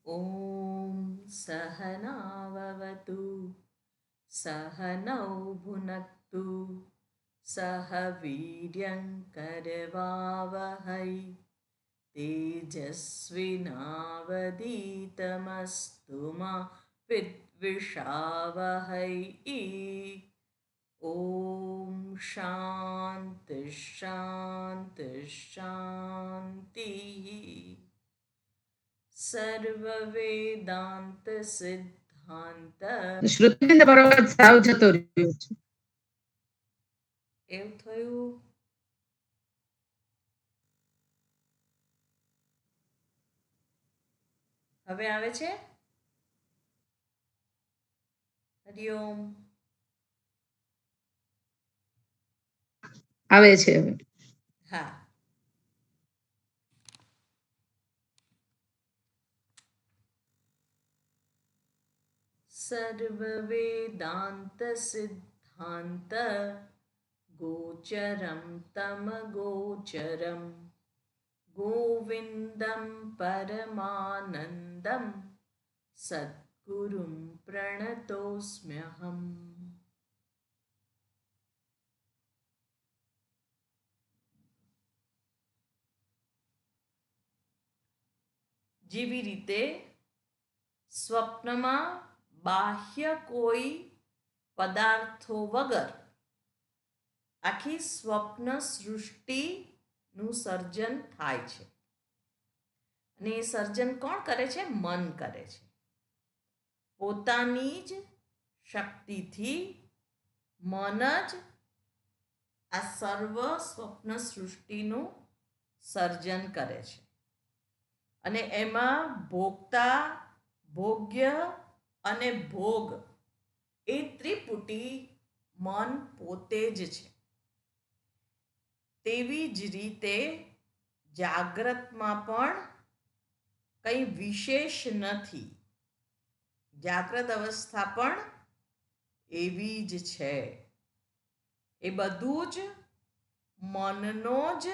ॐ सहनाववतु सहनौ भुनक्तु सह वीर्यङ्करवावहै तेजस्विनावधीतमस्तु मा विद्विषावहै। ॐ शान्ति शान्ति शान्तिः। સર્વવેદાંત સિદ્ધાંત શ્રુતિબેન બરોબર સાવ જતો રહ્યો છે. એવું થયું. હવે આવે છે. હરિઓમ. આવે છે હવે. હા, સર્વવેદાંત સિદ્ધાંત ગોચરમ તમ ગોચરમ ગોવિંદમ પરમાનંદમ સદ્ગુરુમ પ્રણતોસ્મ્યહમ. જેવી રીતે સ્વપ્નમાં બાહ્ય કોઈ પદાર્થો વગર આખી સ્વપ્ન સૃષ્ટિનું સર્જન થાય છે. અને એ સર્જન કોણ કરે છે? મન કરે છે. પોતાની જ શક્તિથી મન જ આ સર્વ સ્વપ્ન સૃષ્ટિનું સર્જન કરે છે. અને એમાં ભોગતા, ભોગ્ય અને ભોગ એ ત્રિપુટી મન પોતે જ છે. તેવી જ રીતે જાગ્રતમાં પણ કંઈ વિશેષ નથી. જાગ્રત અવસ્થા પણ એવી જ છે. એ બધું જ મનનો જ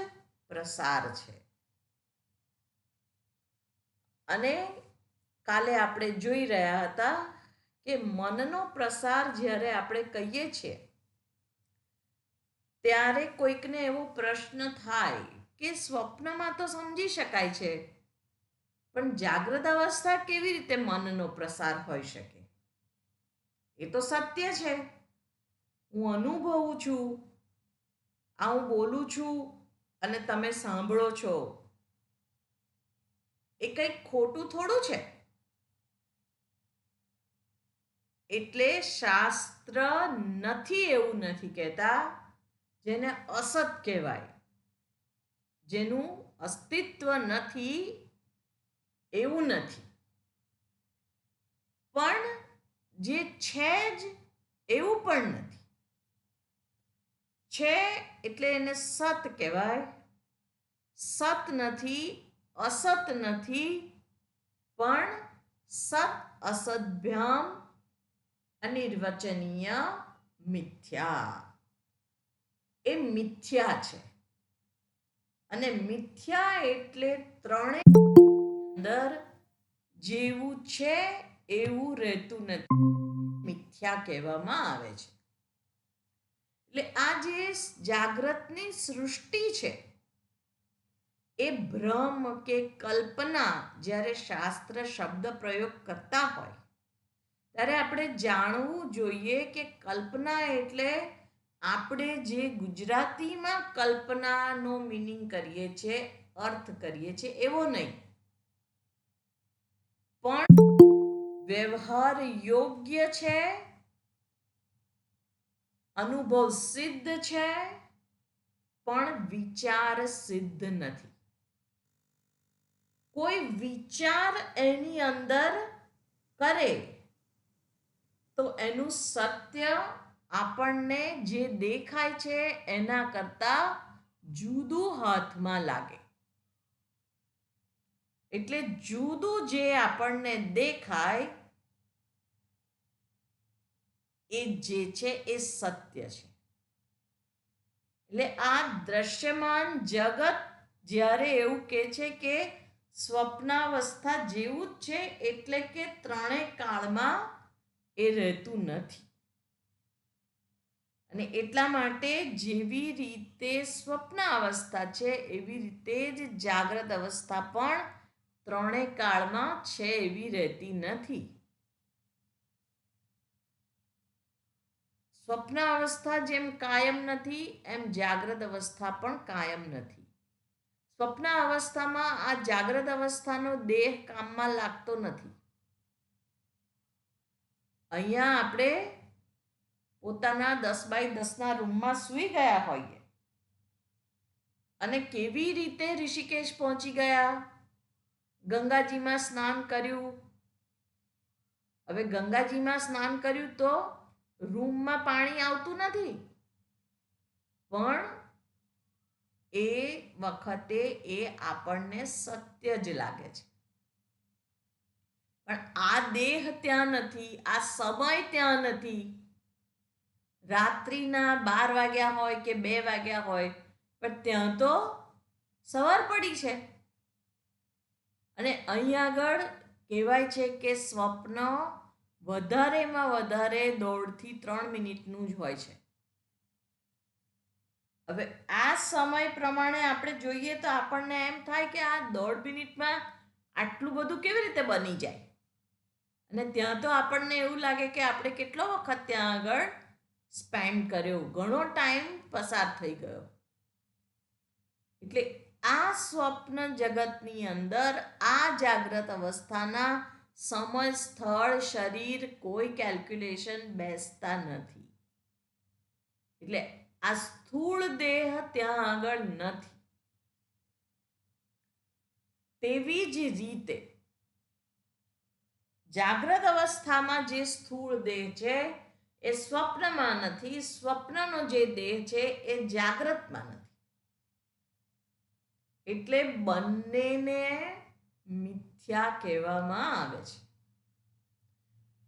પ્રસાર છે. અને કાલે આપણે જોઈ રહ્યા હતા કે મનનો પ્રસાર જ્યારે આપણે કહીએ છીએ ત્યારે કોઈકને એવો પ્રશ્ન થાય કે સ્વપ્નમાં તો સમજી શકાય છે, પણ જાગ્રત અવસ્થા કેવી રીતે મનનો પ્રસાર હોઈ શકે? એ તો સત્ય છે. હું અનુભવું છું, આ હું બોલું છું અને તમે સાંભળો છો. એ કંઈક ખોટું થોડું છે. એટલે શાસ્ત્ર નથી એવું નથી કહેતા જેને અસત કહેવાય, જેનું અસ્તિત્વ નથી એવું નથી, પણ જે છે જ એવું પણ નથી. છે એટલે એને સત કહેવાય. સત નથી, અસત નથી, પણ સત અસદભ્યામ અનિર્વચનીય મિથ્યા. એ મિથ્યા છે. અને મિથ્યા એટલે ત્રણેય અંદર જેવું છે એવું રહેતું નથી, મિથ્યા કહેવામાં આવે છે. એટલે આ જે જાગ્રતની સૃષ્ટિ છે એ ભ્રમ કે કલ્પના જ્યારે શાસ્ત્ર શબ્દ પ્રયોગ કરતા હોય ત્યારે આપણે જાણવું જોઈએ કે કલ્પના એટલે આપણે જે ગુજરાતીમાં કલ્પનાનો મિનિંગ કરીએ છીએ, અર્થ કરીએ છીએ એવો નહીં, પણ વ્યવહાર યોગ્ય છે, અનુભવ સિદ્ધ છે, પણ વિચાર સિદ્ધ નથી. કોઈ વિચાર એની અંદર કરે તો એનું સત્ય આપણને જે દેખાય છે એના કરતા જુદું હાથમાં લાગે. એટલે જુદું જે આપણને દેખાય એ જે છે એ સત્ય છે. એટલે આ દ્રશ્યમાન જગત જ્યારે એવું કહે છે કે સ્વપ્નાવસ્થા જેવું જ છે, એટલે કે ત્રણેય કાળમાં એ રહેતું નથી. અને એટલા માટે જેવી રીતે સ્વપ્ન અવસ્થા છે એવી રીતે જ જાગ્રત અવસ્થા પણ ત્રણેય કાળમાં છે એવી રહેતી નથી. સ્વપ્ન અવસ્થા જેમ કાયમ નથી, એમ જાગ્રત અવસ્થા પણ કાયમ નથી. સ્વપ્ન અવસ્થામાં આ જાગ્રત અવસ્થાનો દેહ કામમાં લાગતો નથી. અહીંયા આપણે પોતાના 10x10 રૂમમાં સૂઈ ગયા હોઈએ અને કેવી રીતે ઋષિકેશ પહોંચી ગયા, ગંગાજીમાં સ્નાન કર્યું. હવે ગંગાજીમાં સ્નાન કર્યું તો રૂમમાં પાણી આવતું નથી, પણ એ વખતે એ આપણને સત્ય જ લાગે છે. પણ આ દેહ ત્યાં નથી, આ સમય ત્યાં નથી. રાત્રિના 12 વાગ્યા હોય કે 2 વાગ્યા હોય, પણ ત્યાં તો સવાર પડી છે. અને અહીં આગળ કહેવાય છે કે સ્વપ્ન વધારેમાં વધારે 1.5 થી 3 મિનિટનું જ હોય છે. હવે આ સમય પ્રમાણે આપણે જોઈએ તો આપણને એમ થાય કે આ 1.5 મિનિટમાં આટલું બધું કેવી રીતે બની જાય. અને ત્યાં તો આપણને એવું લાગે કે આપણે કેટલો વખત ત્યાં આગળ સ્પેન્ડ કર્યો, ઘણો ટાઈમ પસાર થઈ ગયો. એટલે આ સ્વપ્ન જગતની અંદર આ જાગ્રત અવસ્થાના સમય, સ્થળ, શરીર કોઈ કેલ્ક્યુલેશન બેસતા નથી. એટલે આ સ્થૂળ દેહ ત્યાં આગળ નથી. તેવી જ રીતે જાગ્રત અવસ્થામાં જે સ્થૂળ દેહ છે એ સ્વપ્નમાં નથી, સ્વપ્નનો જે દેહ છે એ જાગ્રતમાં નથી. એટલે બંનેને મિથ્યા કહેવામાં આવે છે.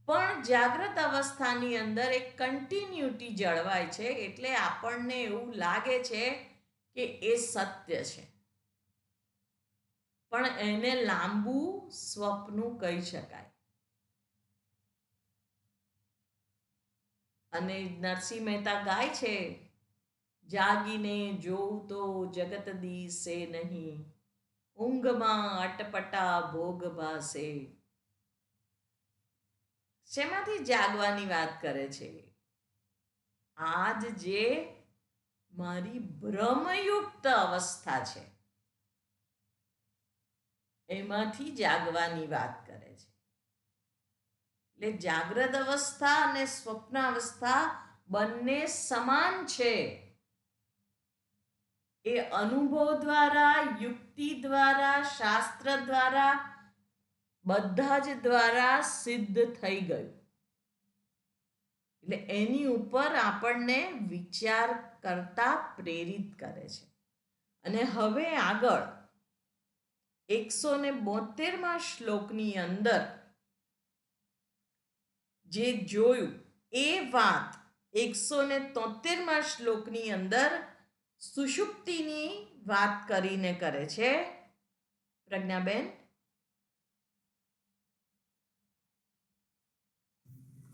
પણ જાગ્રત અવસ્થાની અંદર એક કન્ટિન્યુટી જળવાય છે, એટલે આપણને એવું લાગે છે કે એ સત્ય છે. પણ એને લાંબુ સ્વપ્નું કહી શકાય. અને નરસિંહ મહેતા ગાય છે, જાગીને જોઉં તો જગત દીસે નહીં, ઊંઘમાં અટપટા ભોગ ભાસે. શેમાંથી જાગવાની વાત કરે છે? આજ જે મારી ભ્રમયુક્ત અવસ્થા છે એમાંથી જાગવાની વાત કરે છે. એટલે જાગ્રત અવસ્થા અને સ્વપ્ન અવસ્થા બંને સમાન છે. એ અનુભવ દ્વારા, યુક્તિ દ્વારા, શાસ્ત્ર દ્વારા, બધા જ દ્વારા સિદ્ધ થઈ ગયું. એટલે એની ઉપર આપણને વિચાર કરતા પ્રેરિત કરે છે. અને હવે આગળ 172માં શ્લોકની અંદર જે જોયું એ વાત 173માં શ્લોકની અંદર સુષુપ્તિની વાત કરીને કરે છે. પ્રજ્ઞાબેન,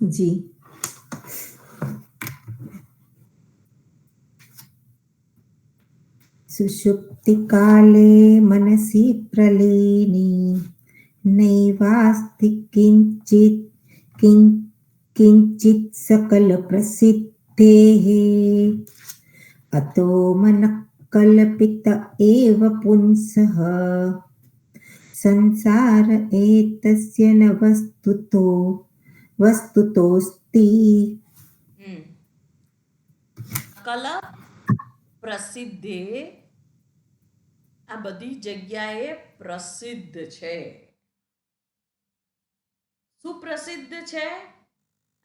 જી. सुषुप्ति काले मनसि प्रलीनी नैवास्ति किंचित सकल प्रसिद्धेः अतो मनः कल्पित एव पुंसः संसार एतस्य न वस्तुतोऽस्ति. કલ પ્રસિદ્ધે, આ બધી જગ્યાએ પ્રસિદ્ધ છે. સુપ્રસિદ્ધ છે.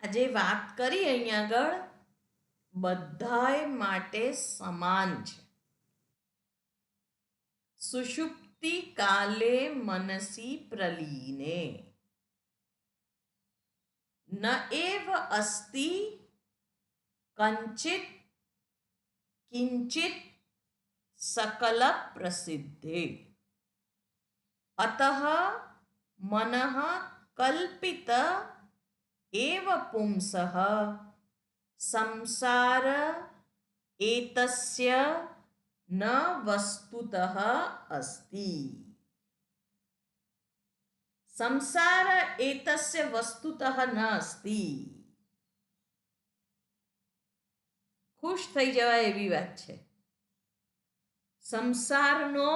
આ જે વાત કરી અહીંયા આગળ બધાય માટે સમાન છે. સુષુપ્તિ કાલે મનસી પ્રલીને ન એવ અસ્તિ કિંચિત સકલ પ્રસિદ્ધે. અતઃ મનઃ કલ્પિત એવ પુંસઃ સંસાર એતસ્ય ન વસ્તુતઃ અસ્તિ. સંસાર એતસ્ય વસ્તુતઃ ન અસ્તિ. ખુશ થઈ જવાય એવી વાત છે. સંસારનો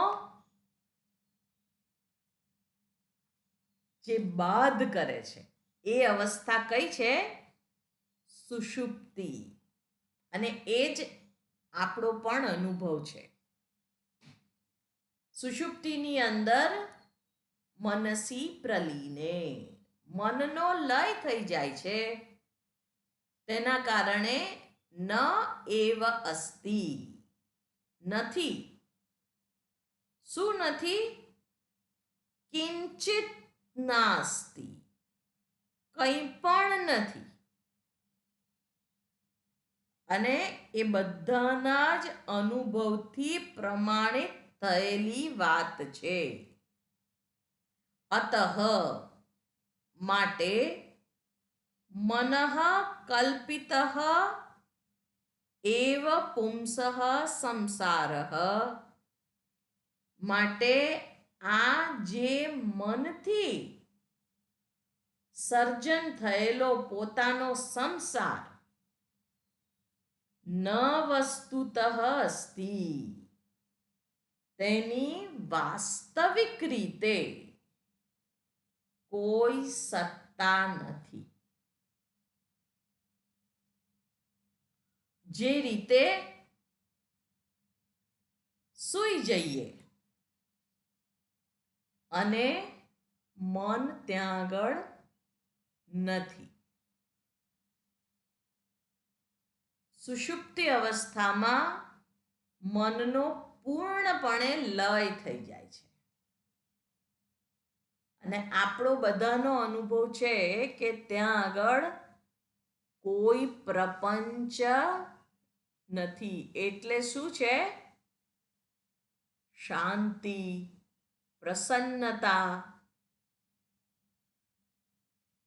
જે બાધ કરે છે એ અવસ્થા કઈ છે? સુષુપ્તિ. અને એ જ આપણો પણ અનુભવ છે. સુષુપ્તિની અંદર મનસી પ્રલીને, મનનો લય થઈ જાય છે. તેના કારણે ન એવ અસ્તિ, નથી. શું નથી? કિંચિત નાસ્તિ, કંઈ પણ નથી. અને એ બધાના જ અનુભવથી પ્રમાણિત થયેલી વાત છે. અતઃ માટે મનઃ કલ્પિતઃ એવ પુંસઃ સંસારઃ, માટે આ જે મનથી સર્જન થયેલો પોતાનો સંસાર ન વસ્તુતઃ અસ્તિ, તેની વાસ્તવિક રીતે કોઈ સત્તા નથી. જે રીતે સૂઈ જઈએ અને મન ત્યાં આગળ નથી. સુષુપ્તિ અવસ્થામાં મનનો પૂર્ણપણે લય થઈ જાય છે. અને આપણો બધાનો અનુભવ છે કે ત્યાં આગળ કોઈ પ્રપંચ નથી. એટલે શું છે? શાંતિ, પ્રસન્નતા.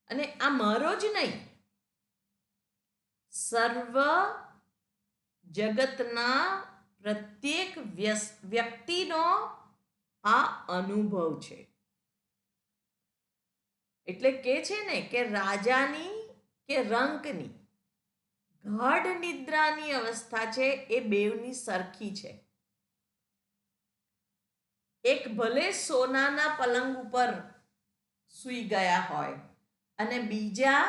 અને આ મારો જ નહીં, સર્વ જગતના પ્રત્યેક વ્યક્તિનો આ અનુભવ છે. એટલે કે છે ને કે રાજાની કે રંકની ગાઢ નિદ્રાની અવસ્થા છે એ બેવની સરખી છે. એક ભલે સોનાના પલંગ ઉપર સૂઈ ગયા હોય અને બીજા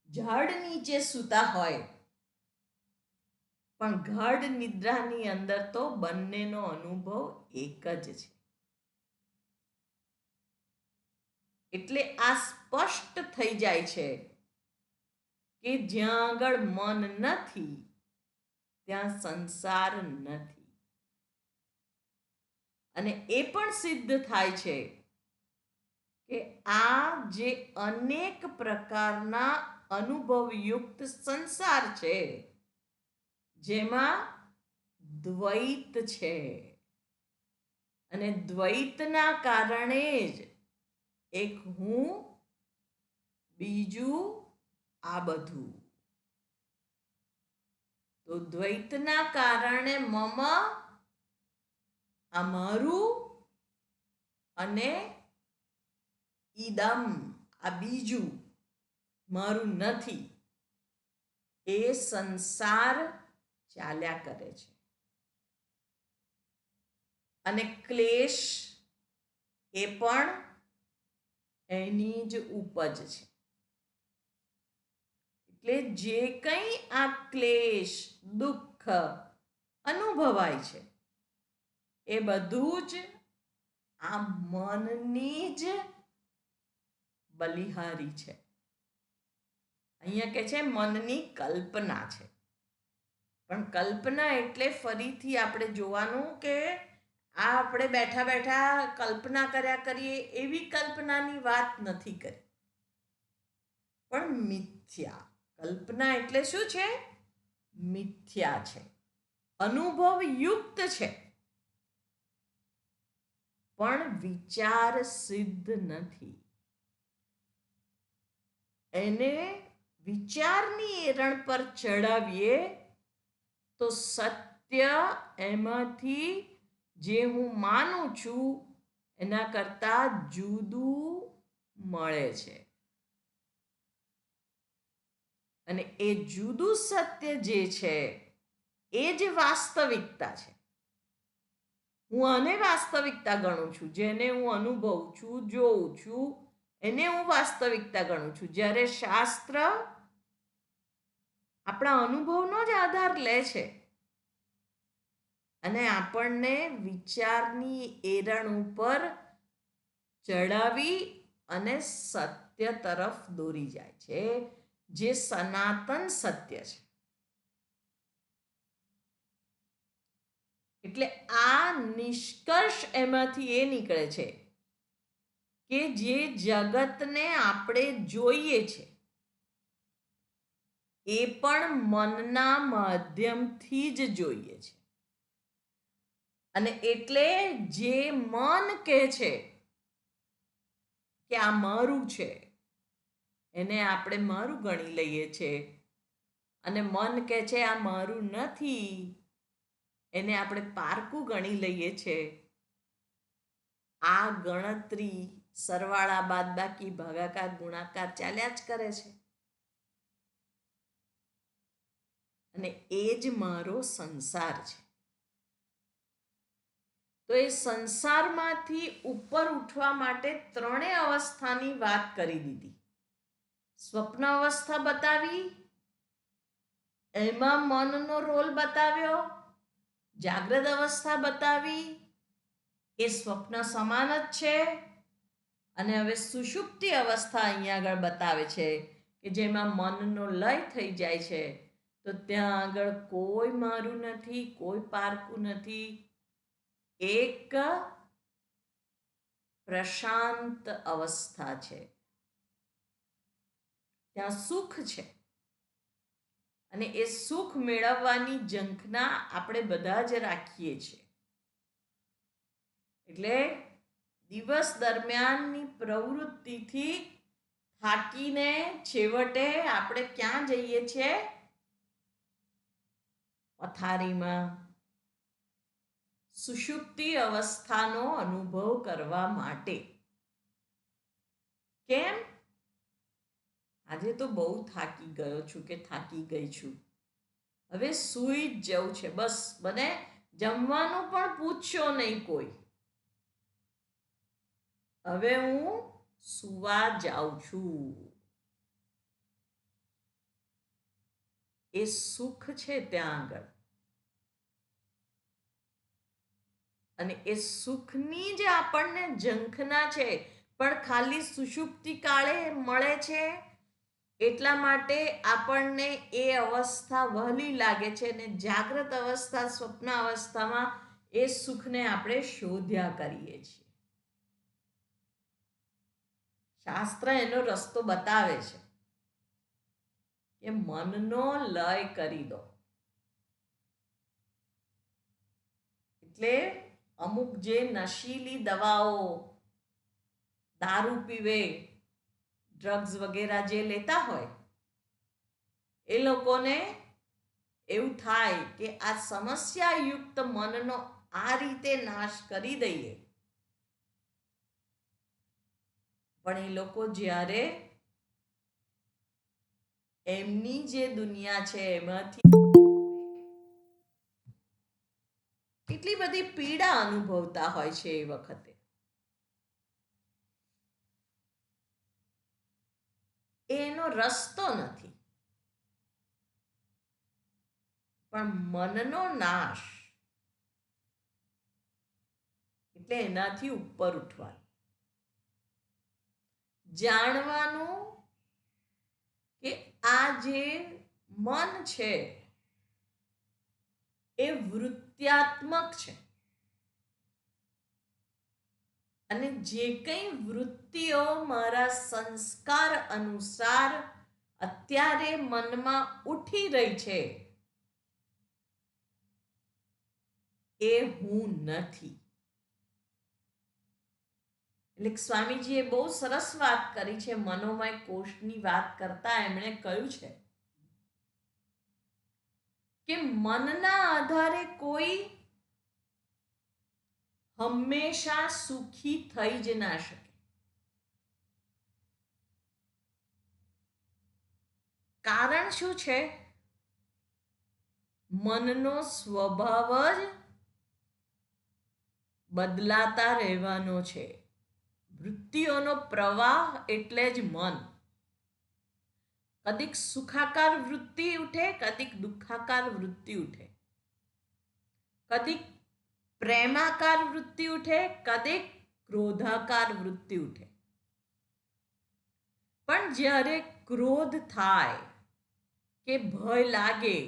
ઝાડ નીચે સૂતા હોય, પણ ગાઢ નિદ્રાની અંદર તો બંનેનો અનુભવ એક જ છે. એટલે આ સ્પષ્ટ થઈ જાય છે કે જ્યાં આગળ મન નથી ત્યાં સંસાર નથી. અને એ પણ સિદ્ધ થાય છે કે આ જે અનેક પ્રકારના અનુભવયુક્ત સંસાર છે, જેમાં દ્વૈત છે, અને દ્વૈતના કારણે જ એક હું, બીજું આ બધું. તો દ્વૈતના કારણે મમ, આ મારું, અને ઈદમ, આ બીજું મારું નથી. એ સંસાર ચાલ્યા કરે છે. અને ક્લેશ એ પણ એની જ ઉપજ છે. એટલે જે કંઈ આ ક્લેશ, દુઃખ અનુભવાય છે એ બધું જ આ મનની જ બલિહારી છે. અહીંયા કે છે મનની કલ્પના છે. પણ કલ્પના એટલે ફરીથી આપણે જોવાનું કે આ આપણે બેઠા બેઠા કલ્પના કર્યા કરીએ એવી કલ્પનાની વાત નથી કરી, પણ મિથ્યા. કલ્પના એટલે શું છે? મિથ્યા છે, અનુભવયુક્ત છે. પણ વિચાર સિદ્ધ નથી. એને વિચારની એરણ પર ચડાવીએ તો સત્ય એમાંથી જે હું માનું છું એના કરતા જુદું મળે છે. અને એ જુદું સત્ય જે છે એ જ વાસ્તવિકતા છે. હું આને વાસ્તવિકતા ગણું છું. જેને હું અનુભવું છું, જોઉં છું, એને હું વાસ્તવિકતા ગણું છું. જ્યારે શાસ્ત્ર આપણા અનુભવનો જ આધાર લે છે અને આપણને વિચારની એરણ ઉપર ચડાવી અને સત્ય તરફ દોરી જાય છે, જે સનાતન સત્ય છે. એટલે આ નિષ્કર્ષ એમાંથી એ નીકળે છે કે જે જગતને આપણે જોઈએ છે એ પણ મનના માધ્યમથી જ જોઈએ છે. અને એટલે જે મન કહે છે કે આ મારું છે એને આપણે મારું ગણી લઈએ છીએ, અને મન કહે છે આ મારું નથી એને આપણે પારકું ગણી લઈએ છીએ. આ ગણતરી સરવાળા બાદબાકી ભાગાકાર ગુણાકાર ચાલ્યા જ કરે છે. અને એ જ મારો સંસાર છે. તો એ સંસારમાંથી ઉપર ઉઠવા માટે ત્રણેય અવસ્થાની વાત કરી દીધી. સ્વપ્ન અવસ્થા બતાવી, એમાં મનનો રોલ બતાવ્યો, જાગ્રત અવસ્થા બતાવી, એ સ્વપ્ન સમાન જ છે. અને હવે સુષુપ્તિ અવસ્થા અહીંયા આગળ બતાવે છે કે જેમાં મનનો લય થઈ જાય છે. તો ત્યાં આગળ કોઈ મારું નથી, કોઈ પારકું નથી. એક પ્રશાંત અવસ્થા છે. ત્યાં સુખ છે અને એ સુખ મેળવવાની ઝંખના આપણે બધા જ રાખીએ છીએ. એટલે દિવસ દરમિયાનની પ્રવૃત્તિથી થાકીને છેવટે આપણે ક્યાં જઈએ છીએ? પથારીમાં સુષુપ્તિ અવસ્થાનો અનુભવ કરવા માટે. કેમ? આજે તો બહુ થાકી ગયો છું કે થાકી ગઈ છું, હવે સૂઈ જ જવું છે, બસ મને જમવાનું પણ પૂછશો નહીં કોઈ, હવે હું સુવા જાઉં છું. એ સુખ છે ત્યાં આગળ. અને એ સુખની જ આપણને ઝંખના છે, પણ ખાલી સુષુપ્તિ કાળે મળે છે એટલા માટે આપણને એ અવસ્થા વહલી લાગે છે. અને જાગ્રત અવસ્થા, સ્વપ્ન અવસ્થામાં એ સુખને આપણે શોધ્યા કરીએ છીએ. શાસ્ત્ર એનો રસ્તો બતાવે છે કે મનનો લય કરી દો. એટલે અમુક જે નશીલી દવાઓ, દારૂ પીવે, ડ્રગ્સ વગેરે જે લેતા હોય એ લોકોને એવું થાય કે આ સમસ્યાયુક્ત મનનો આ રીતે નાશ કરી દઈએ, પણ એ લોકો જ્યારે એમની જે દુનિયા છે એમાંથી કેટલી બધી પીડા અનુભવતા હોય છે એ વખતે. એનો રસ્તો નથી. પણ મનનો નાશ એટલે એનાથી ઉપર ઉઠવાનું, જાણવાનું કે આ જે મન છે એ વૃત્યાત્મક છે. અને જે કંઈ વૃત્તિઓ મારા સંસ્કાર અનુસાર અત્યારે મનમાં ઉઠી રહી છે એ હું નથી. એટલે સ્વામીજીએ બહુ સરસ વાત કરી છે. મનોમય કોષની વાત કરતા એમણે કહ્યું છે કે મનના આધારે કોઈ હંમેશા સુખી થઈ જ ના શકે. કારણ શું છે? મનનો સ્વભાવ જ બદલાતા રહેવાનો છે. વૃત્તિઓનો પ્રવાહ એટલે જ મન. કદીક સુખાકાર વૃત્તિ ઉઠે, કદીક દુઃખાકાર વૃત્તિ ઉઠે, કદીક પ્રેમાકાર વૃત્તિ ઉઠે, કદીક ક્રોધાકાર વૃત્તિ ઉઠે. પણ જ્યારે ક્રોધ થાય કે ભય લાગે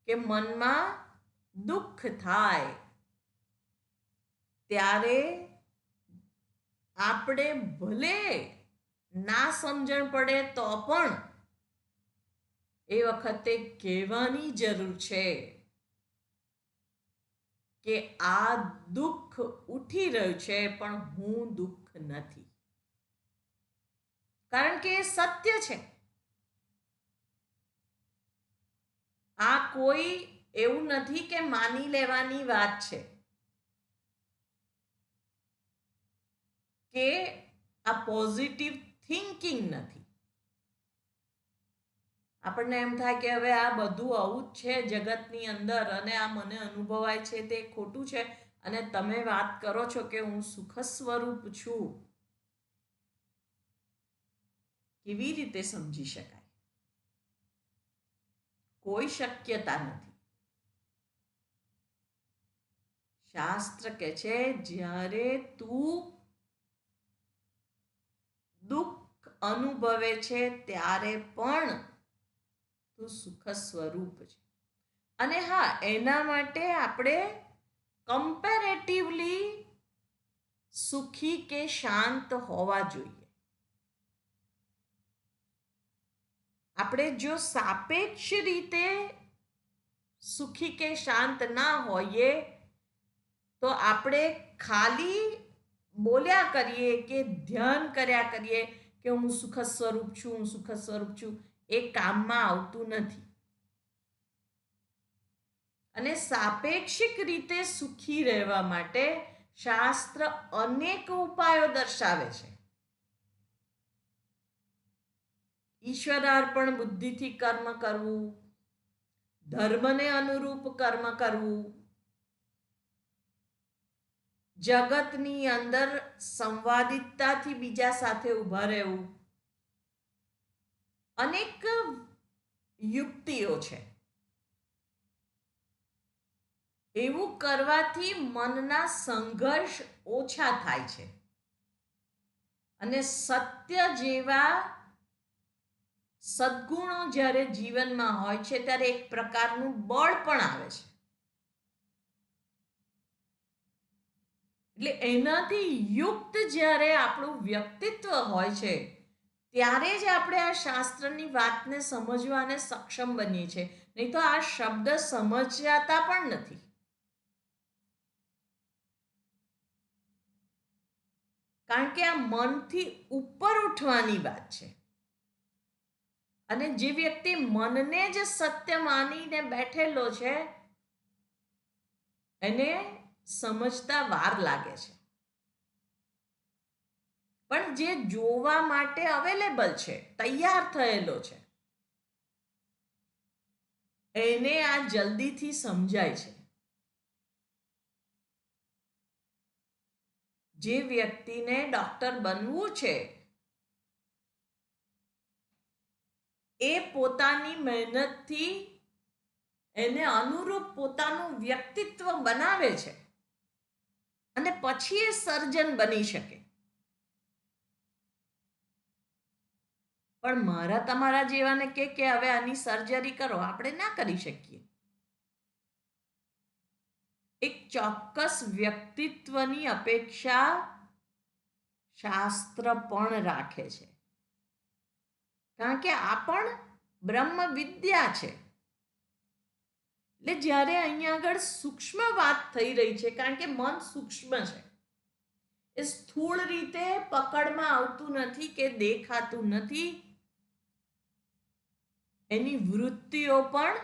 કે મનમાં દુઃખ થાય ત્યારે આપણે ભલે ના સમજણ પડે તો પણ એ વખતે કહેવાની જરૂર છે કે આ દુઃખ ઉઠી રહ્યું છે પણ હું દુઃખ નથી. કારણ કે એ સત્ય છે. આ કોઈ એવું નથી કે માની લેવાની વાત છે કે આ પોઝિટિવ થિંકિંગ નથી. આપણને એમ થાય કે હવે આ બધું આવું જ છે જગતની અંદર અને આ મને અનુભવાય છે તે ખોટું છે અને તમે વાત કરો છો કે હું સુખ સ્વરૂપ છું. કેવી રીતે સમજી શકાય? કોઈ શક્યતા નથી. શાસ્ત્ર કહે છે જ્યારે તું દુઃખ અનુભવે છે ત્યારે પણ તું સુખ સ્વરૂપ છે. અને હા, એના માટે આપણે કમ્પેરેટિવલી સુખી કે શાંત હોવા જોઈએ. આપણે જો સાપેક્ષ રીતે સુખી કે શાંત ના હોઈએ તો આપણે ખાલી બોલ્યા કરીએ કે ધ્યાન કર્યા કરીએ કે હું સુખ સ્વરૂપ છું, હું સુખ સ્વરૂપ છું, એ કામમાં આવતું નથી. અને સાપેક્ષિક રીતે સુખી રહેવા માટે શાસ્ત્ર અનેક ઉપાયો દર્શાવે છે. ઈશ્વરાર્પણ બુદ્ધિથી કર્મ કરવું, ધર્મને અનુરૂપ કર્મ કરવું, જગતની અંદર સંવાદિતતાથી બીજા સાથે ઊભા રહેવું, અનેક યુક્તિઓ છે. એવું કરવાથી મનના સંઘર્ષ ઓછા થાય છે અને સત્ય જેવા સદ્ગુણો જ્યારે જીવનમાં હોય છે ત્યારે એક પ્રકારનું બળ પણ આવે છે. એટલે એનાથી યુક્ત જ્યારે આપણું વ્યક્તિત્વ હોય છે ત્યારે જ આપણે આ શાસ્ત્રની વાતને સમજવાને સક્ષમ બનીએ છીએ. નહીં તો આ શબ્દ સમજાતા પણ નથી. કારણ કે આ મનથી ઉપર ઉઠવાની વાત છે. અને જે વ્યક્તિ મનને જ સત્ય માનીને બેઠેલો છે એને સમજતા વાર લાગે છે. પણ જે જોવા માટે અવેલેબલ છે, તૈયાર થયેલો છે, એને આ જલ્દીથી સમજાય છે. જે વ્યક્તિને ડોક્ટર બનવું છે એ પોતાની મહેનતથી એને અનુરૂપ પોતાનું વ્યક્તિત્વ બનાવે છે અને પછી એ સર્જન બની શકે. પણ મારા તમારા જેવાને કે હવે આની સર્જરી કરો, આપણે ના કરી શકીએ. એક ચોક્કસ વ્યક્તિત્વની અપેક્ષા શાસ્ત્ર પણ રાખે છે. કારણ કે આ પણ બ્રહ્મ વિદ્યા છે. એટલે જ્યારે અહીંયા આગળ સૂક્ષ્મ વાત થઈ રહી છે, કારણ કે મન સૂક્ષ્મ છે, એ સ્થૂળ રીતે પકડમાં આવતું નથી કે દેખાતું નથી. એની વૃત્તિઓ પણ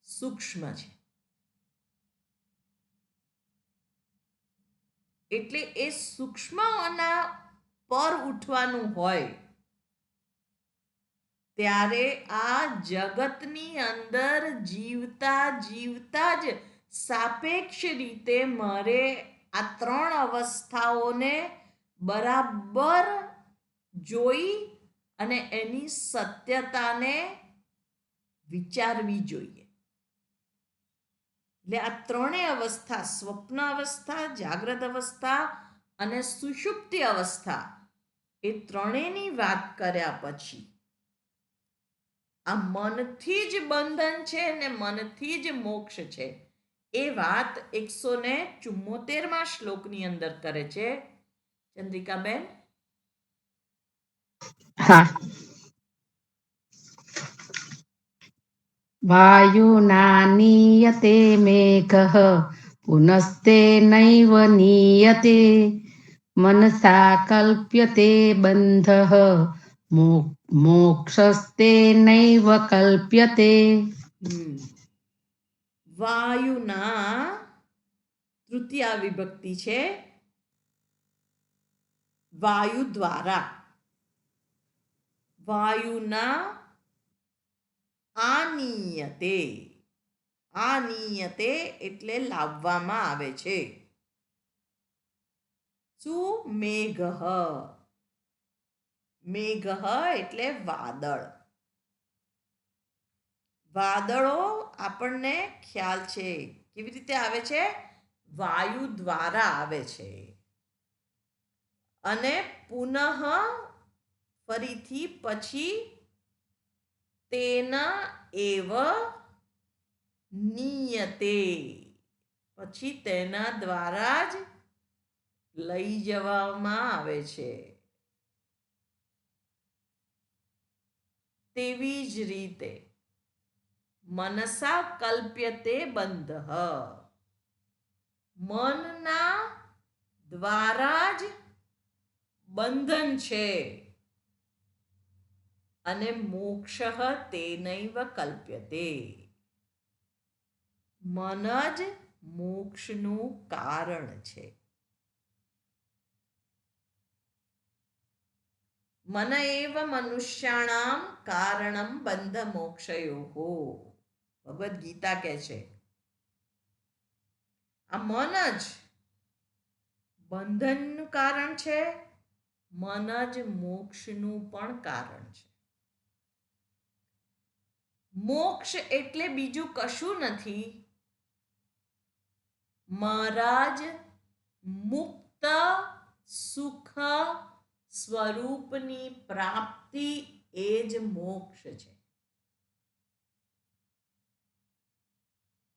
સૂક્ષ્મ છે. એટલે એ સૂક્ષ્મના પર ઉઠવાનું હોય ત્યારે આ જગતની અંદર જીવતા જીવતા જ સાપેક્ષ રીતે મારે આ ત્રણ અવસ્થાઓને બરાબર જોઈ અને એની સત્યતાને વિચારવી જોઈએ. એટલે આ ત્રણેય અવસ્થા, સ્વપ્ન અવસ્થા, જાગ્રત અવસ્થા અને સુષુપ્તિ અવસ્થા, એ ત્રણેયની વાત કર્યા પછી આ મનથી જ બંધન છે ને મનથી જ મોક્ષ છે એ વાત 174મા શ્લોકની અંદર કરે છે. ચંદ્રિકાબેન. હા. વાયુના નીયતે મેઘઃ પુનસ્તે નૈવ નીયતે મનસા કલ્પ્યતે બંધઃ મોક્ષસ્તે નૈવ કલ્પ્યતે. વાયુના તૃતીયા વિભક્તિ છે. વાયુ દ્વારા. વાયુના આનીયતે. આનીયતે એટલે લાવવામાં આવે છે. શું? મેઘ. મેઘ એટલે વાદળ. વાદળો આપણને ખ્યાલ છે કેવી રીતે આવે છે? વાયુ દ્વારા આવે છે. અને પુનઃ ફરીથી પછી તેના એવ નીયતે, પછી તેના દ્વારા જ લઈ જવામાં આવે છે. તેવી જ રીતે મનસા કલ્પ્યતે બંધઃ, મનના દ્વારા જ બંધન છે. અને મોક્ષ તેનૈવ કલ્પ્યતે, મન જ મોક્ષનું કારણ છે. મન એવ મનુષ્યાણામ કારણમ બંધ મોક્ષયોઃ, ભગવદ્ ગીતા કહે છે. આ મન જ બંધનનું કારણ છે, મન જ મોક્ષનું પણ કારણ છે. મોક્ષ એટલે બીજું કશું નથી, મારા જ મુક્ત સુખ સ્વરૂપની પ્રાપ્તિ, એ જ મોક્ષ છે.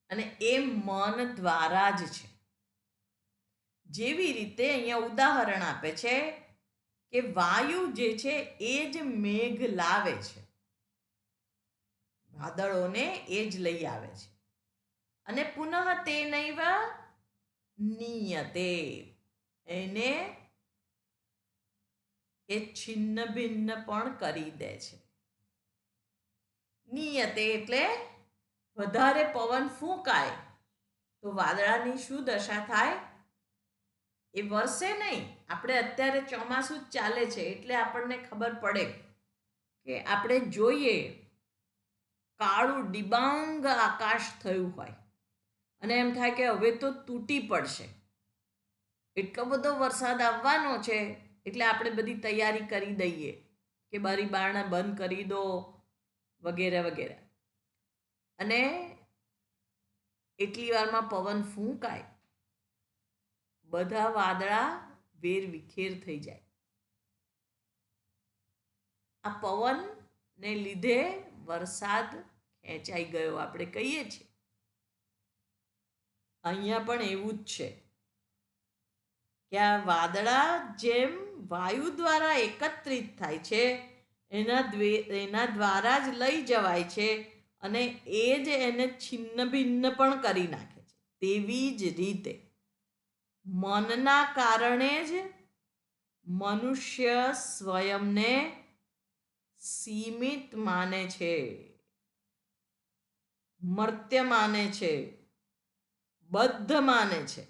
અને એ મન દ્વારા જ છે. જેવી રીતે અહીંયા ઉદાહરણ આપે છે કે વાયુ જે છે એ જ મેઘ લાવે છે, વાદળોને એ જ લઈ આવે છે. અને પુનઃ તેનૈવ નીયતે, એને એ છિન્ન ભિન્ન પણ કરી દે છે. નિયતે એટલે વધારે પવન ફૂંકાય તો વાદળાની શું દશા થાય? એ વરસે નહીં. આપણે અત્યારે ચોમાસું જ ચાલે છે એટલે આપણને ખબર પડે કે આપણે જોઈએ કાળું ડિબાંગ આકાશ થયું હોય અને એમ થાય કે હવે તો તૂટી પડશે, એટલો બધો વરસાદ આવવાનો છે. એટલે આપણે બધી તૈયારી કરી દઈએ કે બારી બારણા બંધ કરી દો વગેરે વગેરે. અને એટલી વારમાં પવન ફૂંકાય, બધા વાદળા વેર વિખેર થઈ જાય. આ પવનને લીધે વરસાદ ખેંચાઈ ગયો આપણે કહીએ છીએ. અહીંયા પણ એવું જ છે કે આ વાદળા જેમ વાયુ દ્વારા એકત્રિત થાય છે, એના દ્વારા જ લઈ જવાય છે અને એ જ એને છિન્ન ભિન્ન પણ કરી નાખે છે. તેવી જ રીતે મનના કારણે જ મનુષ્ય સ્વયંને સીમિત માને છે, મર્ત્ય માને છે, બદ્ધ માને છે,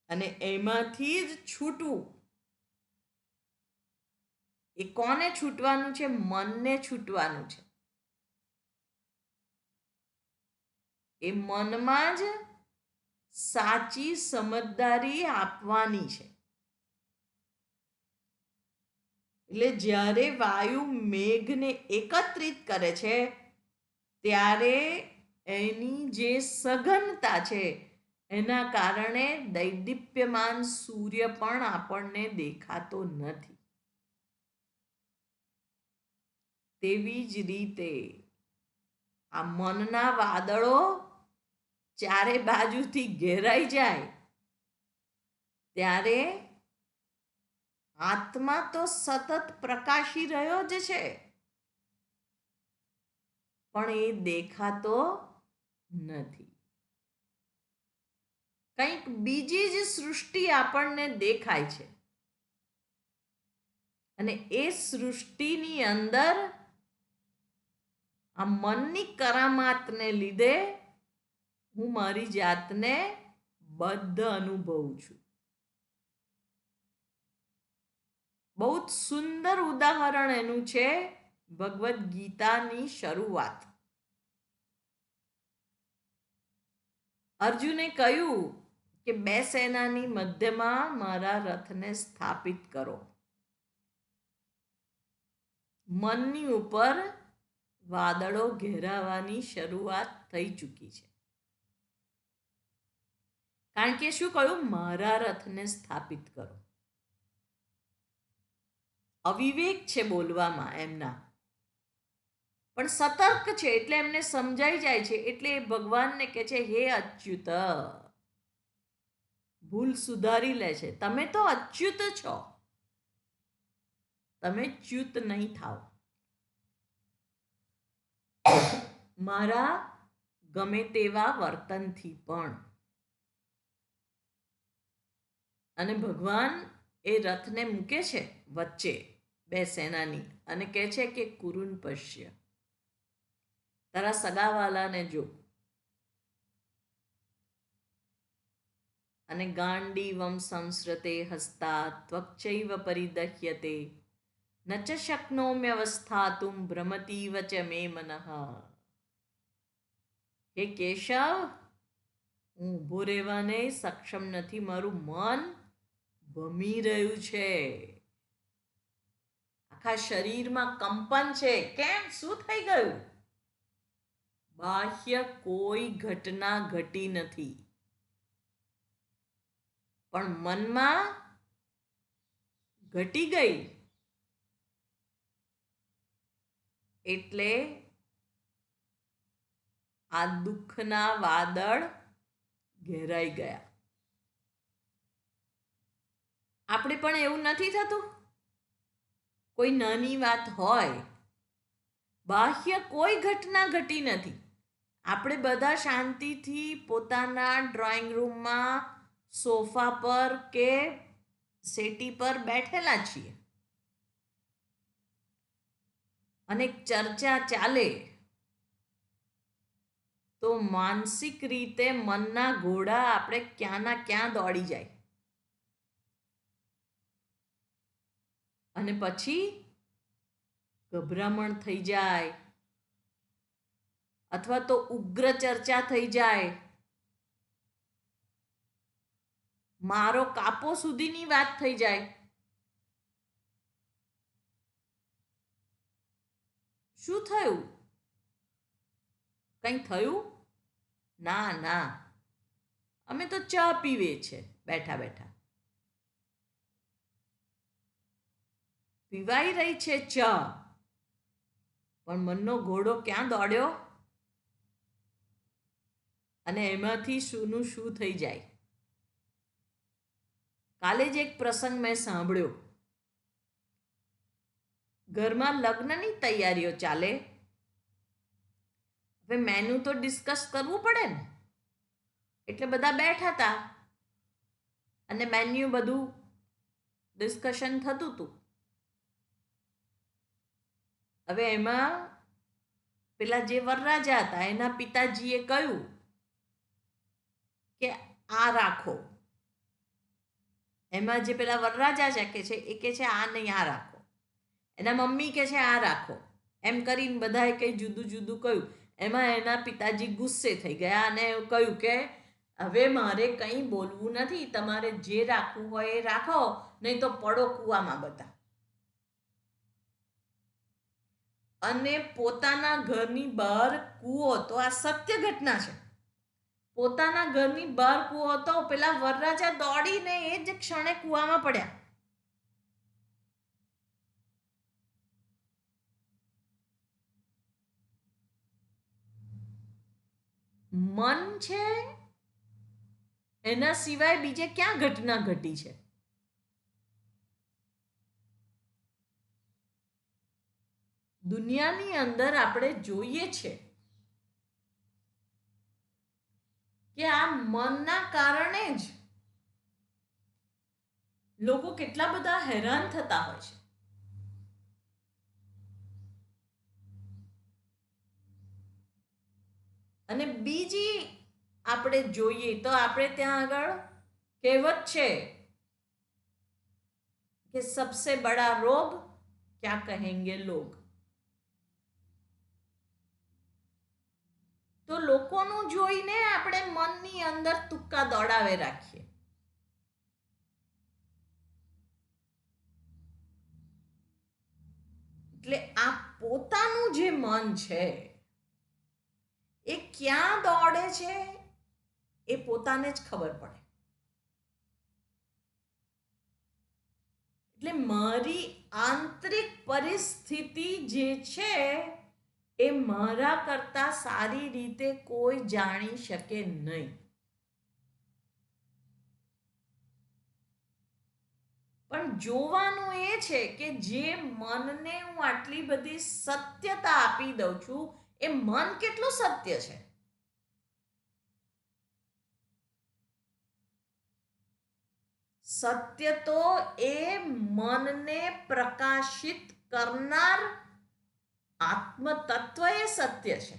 અને એમાંથી જ છૂટવું. એ કોને છૂટવાનું છે? મનને છૂટવાનું છે. એ મનમાં જ સાચી સમજદારી આપવાની છે. એટલે જ્યારે વાયુ મેઘને એકત્રિત કરે છે ત્યારે એની જે સઘનતા છે એના કારણે દૈદીપ્યમાન સૂર્ય પણ આપણને દેખાતો નથી. તેવી જ રીતે આ મનના વાદળો ચારે બાજુથી ઘેરાઈ જાય ત્યારે આત્મા તો સતત પ્રકાશી રહ્યો જ છે, પણ એ દેખાતો નથી. કંઈક બીજી જ સૃષ્ટિ આપણને દેખાય છે, અને એ સૃષ્ટિની અંદર આ મનની કરામાતને લીધે હું મારી જાતને બદ્ધ અનુભવું છું. બહુ જ સુંદર ઉદાહરણ એનું છે ભગવદ્ ગીતાની શરૂઆત. અર્જુને કહ્યું કે 2 સેનાની મધ્યમાં મારા રથને સ્થાપિત કરો. મનની ઉપર વાદળો ઘેરાવાની શરૂઆત થઈ ચૂકી છે. કારણ કે શું કહ્યું? મારા રથને સ્થાપિત કરો. અવિવેક છે બોલવામાં એમના, પણ સતર્ક છે એટલે એમને સમજાઈ જાય છે. એટલે એ ભગવાનને કહે છે, હે અચ્યુત, ભૂલ સુધારી લે છે. તમે તો અચ્યુત છો, તમે ચ્યુત નહીં થાઓ. મારા ગમે તેવા વર્તનથી પણ. અને ભગવાન એ રથને મૂકે છે વચ્ચે 2 સેનાની અને કહે છે કે કુરુન પશ્ય, તારા સગાવાલાને જો. અને ગાંડીવમ સંસ્રતે હસ્તા ત્વક્ચૈવ પરિદહ્યતે ન ચ શક્નોમ્યવસ્થાતુમ ભ્રમતીવ ચ મે મનઃ. હે કેશવ, હું ઊભો રહેવાને સક્ષમ નથી, મારું મન ભમી રહ્યું છે, આખા શરીરમાં કંપન છે. કેમ? શું થઈ ગયું? બાહ્ય કોઈ ઘટના ઘટી નથી, પણ મનમાં ઘટી ગઈ. એટલે આ દુઃખના વાદળ ઘેરાઈ ગયા. આપણે પણ એવું નથી થતું? કોઈ નાની વાત હોય, બાહ્ય કોઈ ઘટના ઘટી નથી, આપણે બધા શાંતિથી પોતાના ડ્રોઈંગ રૂમમાં સોફા પર કે સેટી પર બેઠેલા છીએ અને ચર્ચા ચાલે તો માનસિક રીતે મનના ઘોડા આપણે ક્યાંના ક્યાં દોડી જાય. અને પછી ગભરામણ થઈ જાય, અથવા તો ઉગ્ર ચર્ચા થઈ જાય, મારો કાપો સુધીની વાત થઈ જાય. શું થયું? કંઈ થયું? ના ના, અમે તો ચા પીવે છે બેઠા બેઠા. પીવાઈ રહી છે ચા, પણ મનનો ઘોડો ક્યાં દોડ્યો? અને એમાંથી શુંનું શું થઈ જાય. કાલે જ એક પ્રસંગ મેં સાંભળ્યો. ઘરમાં લગ્નની તૈયારીઓ ચાલે. હવે મેનુ તો ડિસ્કસ કરવું પડે ને. એટલે બધા બેઠા હતા અને મેન્યુ બધું ડિસ્કશન થતું હતું. હવે એમાં પેલા જે વરરાજા હતા એના પિતાજીએ કહ્યું કે આ રાખો. એમાં જે પેલા વરરાજા છે એ કે છે આ નહીં, આ રાખો. એના મમ્મી કે છે આ રાખો. એમ કરીને બધાએ કંઈ જુદું જુદું કહ્યું. એમાં એના પિતાજી ગુસ્સે થઈ ગયા અને કહ્યું કે હવે મારે કંઈ બોલવું નથી, તમારે જે રાખવું હોય એ રાખો, નહીં તો પડો કૂવામાં બધા. અને પોતાના ઘરની બહાર કૂવો, તો આ સત્ય ઘટના છે, પોતાના ઘરની બહાર કૂવો હતો, પેલા વરરાજા દોડીને એ જ ક્ષણે કૂવામાં પડ્યા. મન છે એના સિવાય બીજે ક્યાં ઘટના ઘટી છે? દુનિયાની અંદર આપણે જોઈએ છે કે આ મનના કારણે જ લોકો કેટલા બધા હેરાન થતા હોય છે. અને બીજી આપણે જોઈએ તો આપણે ત્યાં આગળ કહેવત છે કે સબસે બડા રોગ ક્યા કહેંગે લોગ. તો લોકોનું જોઈને આપણે મનની અંદર તુક્કા દોડાવે રાખીએ. એટલે આ પોતાનું જે મન છે એ ક્યાં દોડે છે એ પોતાને જ ખબર પડે. એટલે મારી આંતરિક પરિસ્થિતિ જે છે એ મારા કરતા સારી રીતે કોઈ જાણી શકે નહીં. પણ જોવાનું એ છે કે જે મનને હું આટલી બધી સત્યતા આપી દઉં છું એ મન કેટલું સત્ય છે. સત્ય તો એ મનને પ્રકાશિત કરનાર આત્મતત્વ એ સત્ય છે.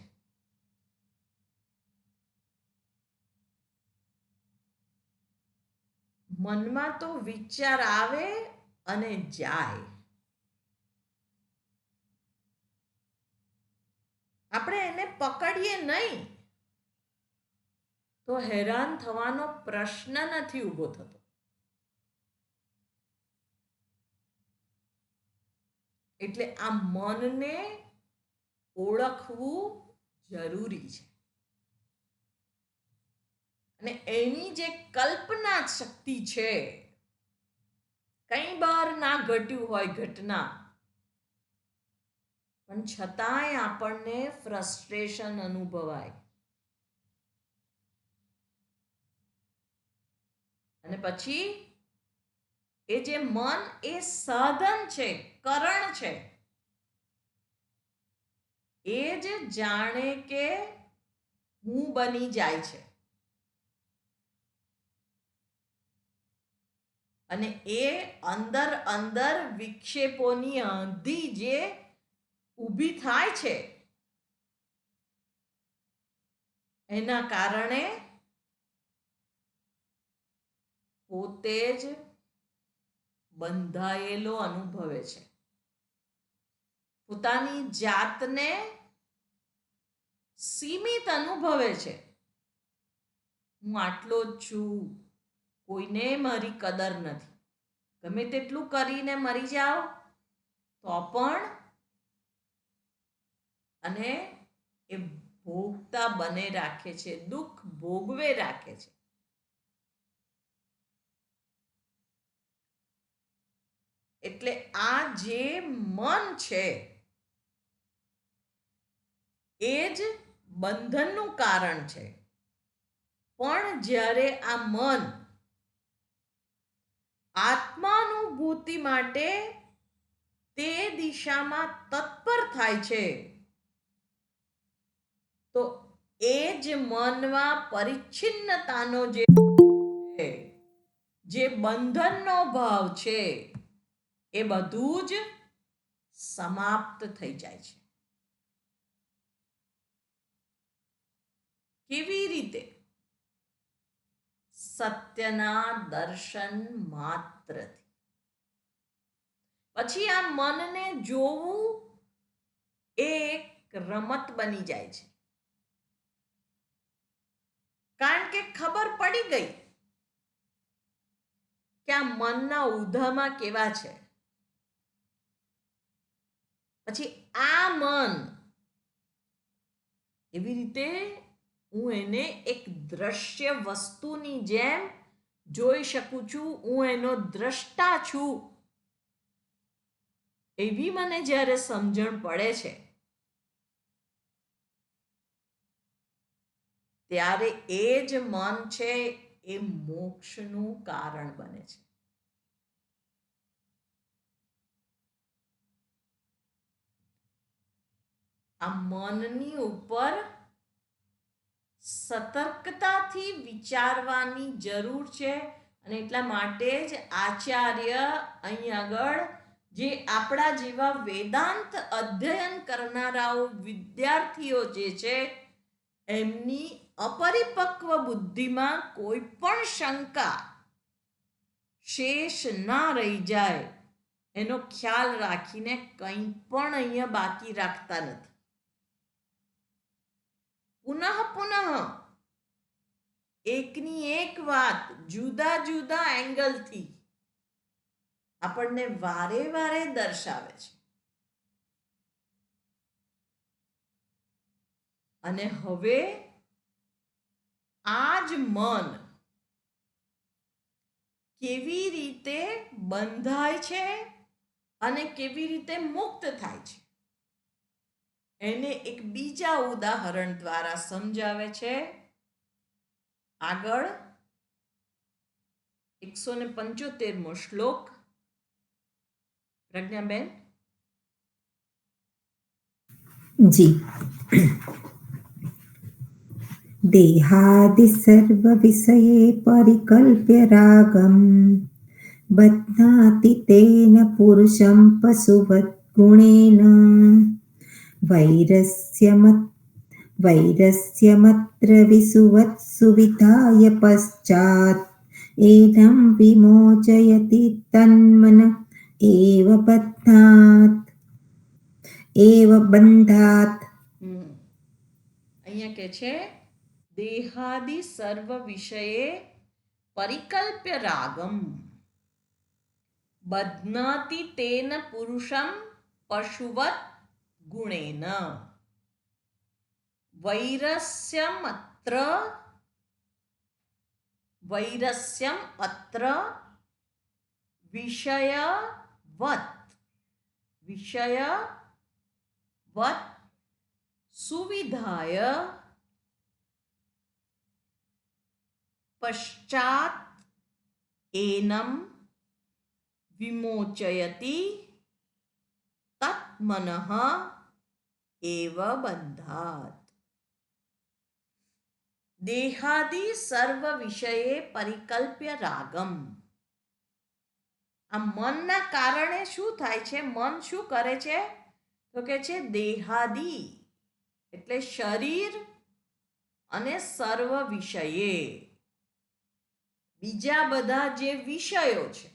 મનમાં તો વિચાર આવે અને જાય. આપણે એને પકડીએ નહીં તો હેરાન થવાનો પ્રશ્ન નથી ઊભો થતો. એટલે આ મનને ઓળખવું જરૂરી છે. અને એની જે કલ્પના શક્તિ છે, કંઈ બહાર ના ઘટ્યું હોય ઘટના, પણ છતાંય આપણને ફ્રસ્ટ્રેશન અનુભવાય. અને પછી એ જે મન એ સાધન છે, કરણ છે, એ જ જાણે કે હું બની જાય છે. અને એ અંદર અંદર વિક્ષેપોની આંધી જે ઊભી થાય છે એના કારણે પોતે જ બંધાયેલો અનુભવે છે. પોતાની જાતને સીમિત અનુભવે છે. હું આટલો જ છું, કોઈને મારી કદર નથી. ગમે તેટલું કરીને મરી જાઓ તો પણ, અને એ ભોગતા બને રાખે છે, દુઃખ ભોગવે રાખે છે. એટલે આ જે મન છે એ જ બંધનનું કારણ છે. પણ જ્યારે આ મન આત્માનુભૂતિ માટે તે દિશામાં તત્પર થાય છે તો એ જ મનમાં પરિચ્છિન્નતાનો જે છે, જે બંધનનો ભાવ છે, એ બધું જ સમાપ્ત થઈ જાય છે. કેવી રીતે? સત્યના દર્શન માત્રથી. પછી આ મનને જોવું એ એક રમત બની જાય છે, કારણ કે ખબર પડી ગઈ કે આ મનના ઉધામાં કેવા છે. પછી આ મન એવી રીતે હું એને એક દ્રશ્ય વસ્તુની જેમ જોઈ શકું છું, હું એનો દ્રષ્ટા છું, એવી મને જ્યારે સમજણ પડે છે, ત્યારે એ જ મન છે એ મોક્ષનું કારણ બને છે. આ મનની ઉપર સતર્કતાથી વિચારવાની જરૂર છે, અને એટલા માટે જ આચાર્ય અહીં આગળ જે આપણા જેવા વેદાંત અધ્યયન કરનારાઓ વિદ્યાર્થીઓ જે છે, એમની અપરિપક્વ બુદ્ધિમાં કોઈ પણ શંકા શેષ ના રહી જાય એનો ખ્યાલ રાખીને કંઈ પણ અહીંયા બાકી રાખતા નથી. પુનઃ એકની એક વાત જુદા જુદા એંગલથી આપણને વારે વારે દર્શાવે છે. અને હવે આ જ મન કેવી રીતે બંધાય છે અને કેવી રીતે મુક્ત થાય છે, એને એક બીજા ઉદાહરણ દ્વારા સમજાવે છે. આગળ 175મો શ્લોક. પ્રજ્ઞાબેન. જી. देहादि सर्वविषये परिकल्प्य रागं बध्नाति तेन पुरुषं पशुवत् गुणेन वैरस्यमत्र विसुवत् सुविधाय पश्चात् एनं विमोचयति तन्मन एव बन्धात्. અહીંયા કે છે દેહાદિ સર્વ વિષયે પરિકલ્પ્ય રાગમ બધ્નાતિ તેન પુરુષમ પશુવત ગુણેન વૈરસ્યમ અત્ર વિષયવત સુવિધાય પશ્ચાત એનમ વિમોચયતિ તત્મનઃ એવ બંધાત. દેહાદિ સર્વ વિષયે પરિકલ્પ્ય રાગમ. આ મનના કારણે શું થાય છે? મન શું કરે છે? તો કે છે દેહાદિ એટલે શરીર અને સર્વ વિષયે બીજા બધા જે વિષયો છે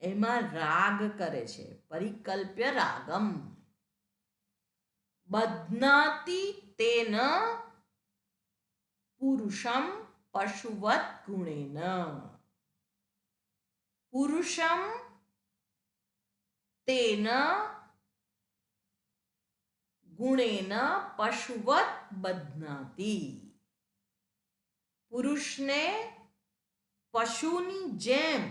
એમાં રાગ કરે છે. પરિકલ્પ્ય રાગમ બધ્નાતિ તેન પુરુષમ પશુવત ગુણેન. પુરુષમ તેન ગુણેન પશુવત બધ્નાતિ. પુરુષને પશુની જેમ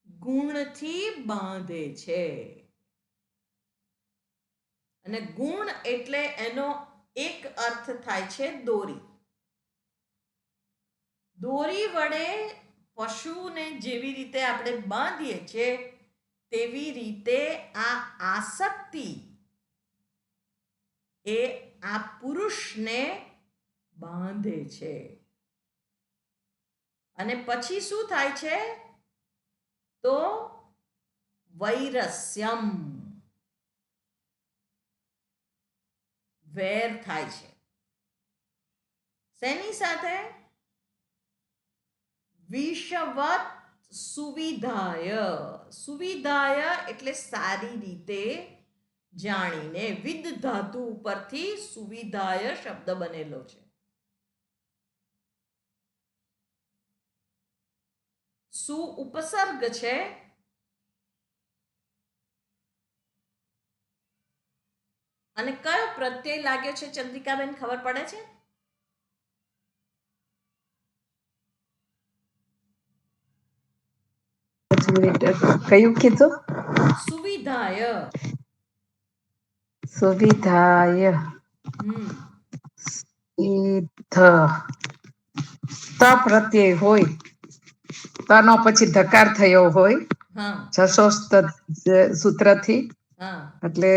ગુણથી બાંધે છે. અને ગુણ એટલે એનો એક અર્થ થાય છે દોરી. દોરી વડે પશુને જેવી રીતે આપણે બાંધીએ છીએ તેવી રીતે આ આસક્તિ એ આ પુરુષને બાંધે છે. અને પછી શું થાય છે? તો વૈરસ્યમ, વેર થાય છે. શેની સાથે? વિષવત સુવિધાય. સુવિધાય એટલે સારી રીતે જાણીને. વિદ ધાતુ ઉપરથી સુવિધાય શબ્દ બનેલો છે. સુ ઉપસર્ગ છે. અને કયો પ્રત્યય લાગ્યો છે ચંદ્રિકાબેન, ખબર પડે છે? કયું કીધું? સુવિધાય. સુવિધાય. ત પ્રત્યય હોય, તનો પછી ધકાર થયો હોય હા જશોસ્ત સૂત્રથી, હા એટલે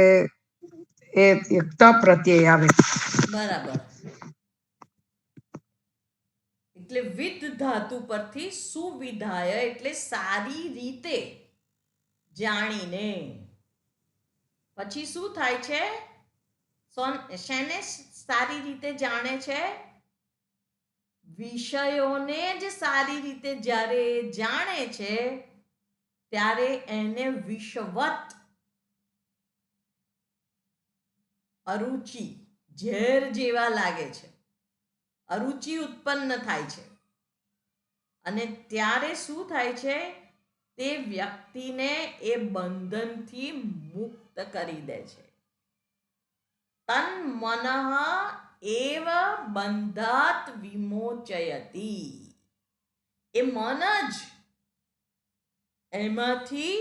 એ ત પ્રત્યય આવે. બરાબર. એટલે વિદ ધાતુ પરથી સુવિધાય એટલે સારી રીતે જાણીને. પછી શું થાય છે? શેને સારી રીતે જાણે છે? વિષયોને જ સારી રીતે જ્યારે જાણે છે ત્યારે એને વિષવત, અરુચિ, ઝેર જેવા લાગે છે, અરુચિ ઉત્પન્ન થાય છે. અને ત્યારે શું થાય છે? તે વ્યક્તિને એ બંધનથી મુક્ત કરી દે છે. તન મનઃ એવ બંધાત વિમોચયતી. એ મન જ એમાંથી